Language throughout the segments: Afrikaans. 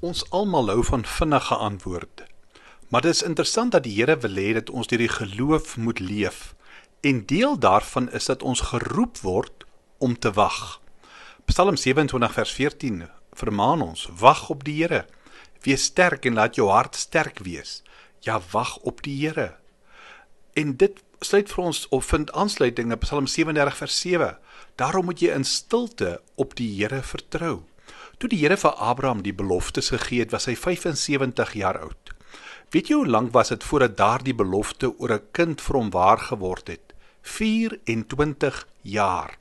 Ons almal hou van vinnige antwoorde. Maar dit is interessant dat die Here wil hê dat ons deur die geloof moet leef. En deel daarvan is dat ons geroep word om te wag. Psalm 27 vers 14 vermaan ons, wag op die Here. Wees sterk en laat jou hart sterk wees. Ja, wag op die Here. En dit sluit vir ons of vind aansluiting in Psalm 37 vers 7. Daarom moet jy in stilte op die Here vertrou. Toe die Here vir Abraham die beloftes gegee het, was hy 75 jaar oud. Weet jy hoe lank was dit voordat daardie belofte oor 'n kind vir hom waar geword het? 24 jaar.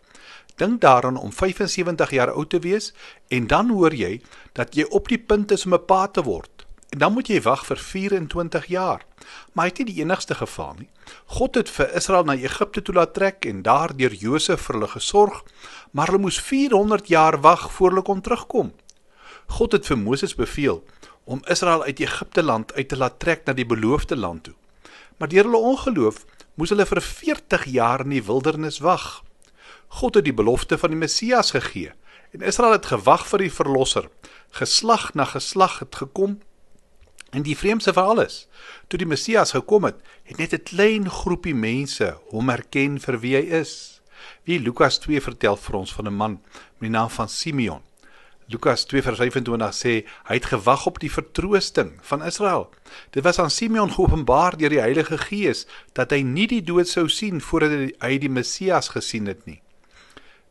Dink daaraan om 75 jaar oud te wees en dan hoor jy dat jy op die punt is om 'n pa te word. En dan moet jy wag vir 24 jaar. Maar hy het nie die enigste geval nie. God het vir Israel na Egipte toe laat trek en daar deur Josef vir hulle gesorg, maar hulle moes 400 jaar wag voor hulle kon terugkom. God het vir Moses beveel om Israel uit Egipte land uit te laat trek na die beloofde land toe. Maar deur hulle ongeloof moes hulle vir 40 jaar in die wildernis wag. God het die belofte van die Messias gegee en Israel het gewag vir die verlosser. Geslag na geslag het gekom. En die vreemdste van alles, toe die Messias gekom het, het net 'n klein groepie mense hom herken vir wie hy is. Wie Lukas 2 vertel vir ons van 'n man met die naam van Simeon. Lukas 2 vers 25 sê, hy het gewag op die vertroosting van Israel. Dit was aan Simeon geopenbaar deur die Heilige Gees, dat hy nie die dood sou sien voordat hy die Messias gesien het nie.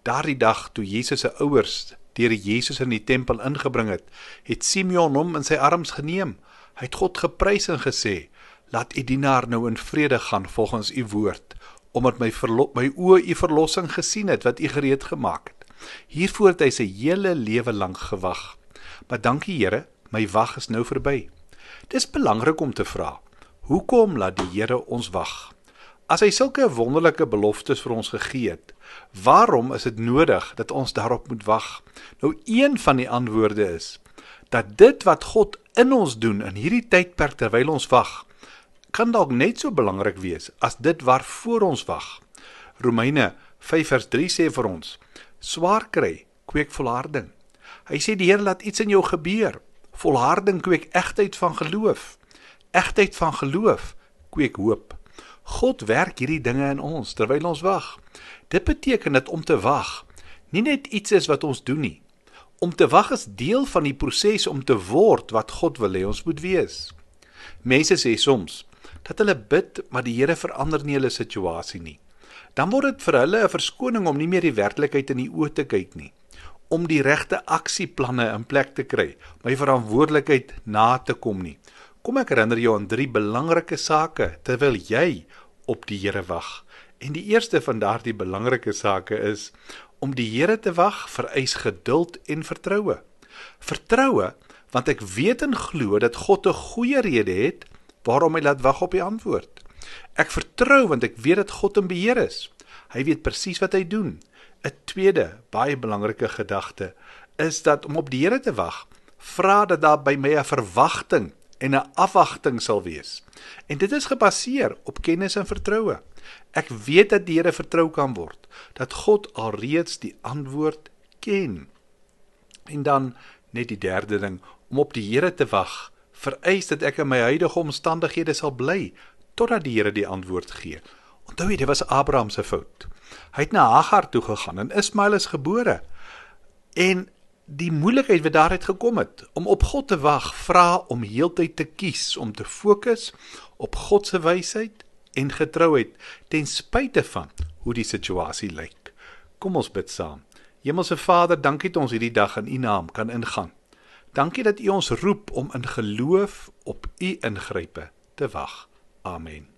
Daardie dag, toe Jesus se ouers deur Jesus in die tempel ingebring het, het Simeon hom in sy arms geneem. Hy het God geprys en gesê, laat u dienaar nou in vrede gaan volgens u woord, omdat my oë u verlossing gesien het, wat u gereed gemaak het. Hiervoor het hy sy hele lewe lank gewag. Maar dankie Here, my wag is nou verby. Dis belangrik om te vra, hoekom laat die Here ons wag? As hy sulke wonderlike beloftes vir ons gegee het, waarom is dit nodig dat ons daarop moet wag? Nou, een van die antwoorde is, dat dit wat God in ons doen in hierdie tydperk terwyl ons wag, kan dalk net so belangrik wees as dit waarvoor ons wag. Romeine 5 vers 3 sê vir ons, swaar kry, kweek volharding. Hy sê die Here laat iets in jou gebeur. Volharding kweek egtheid van geloof. Egtheid van geloof kweek hoop. God werk hierdie dinge in ons terwyl ons wag. Dit beteken dat om te wag nie net iets is wat ons doen nie. Om te wag is deel van die proses om te word wat God wil hê ons moet wees. Mense sê soms dat hulle bid, maar die Here verander nie hulle situasie nie. Dan word dit vir hulle 'n verskoning om nie meer die werklikheid in die oë te kyk nie, om die regte aksieplanne in plek te kry, my verantwoordelikheid na te kom nie. Kom ek herinner jou aan 3 belangrike sake terwyl jy op die Here wag. En die eerste van daardie belangrike sake is om die Here te wag vereis geduld en vertroue. Vertroue, want ek weet en glo dat God 'n goeie rede het waarom hy laat wag op die antwoord. Ek vertrou want ek weet dat God in beheer is. Hy weet presies wat hy doen. 'n Tweede, baie belangrike gedagte, is dat om op die Here te wag, vra dat daar by my 'n verwagting en 'n afwagting sal wees. En dit is gebaseer op kennis en vertroue. Ek weet dat die Here vertrou kan word, dat God alreeds die antwoord ken. En dan net die derde ding, om op die Here te wag, vereis dat ek in my huidige omstandighede sal bly, totdat die Here die antwoord gee. Onthou jy, dit was Abraham se fout. Hy het na Hagar toe gegaan en Ismael is gebore. En die moeilikheid wat daaruit gekom het, om op God te wag, vra om heeltyd te kies, om te fokus op God se wysheid en getrouheid, ten spyte van hoe die situasie lyk. Kom ons bid saam. Hemelse Vader, dankie dat ons hierdie dag in U naam kan ingaan. Dankie dat U ons roep om in geloof op U ingrype te wag. Amen.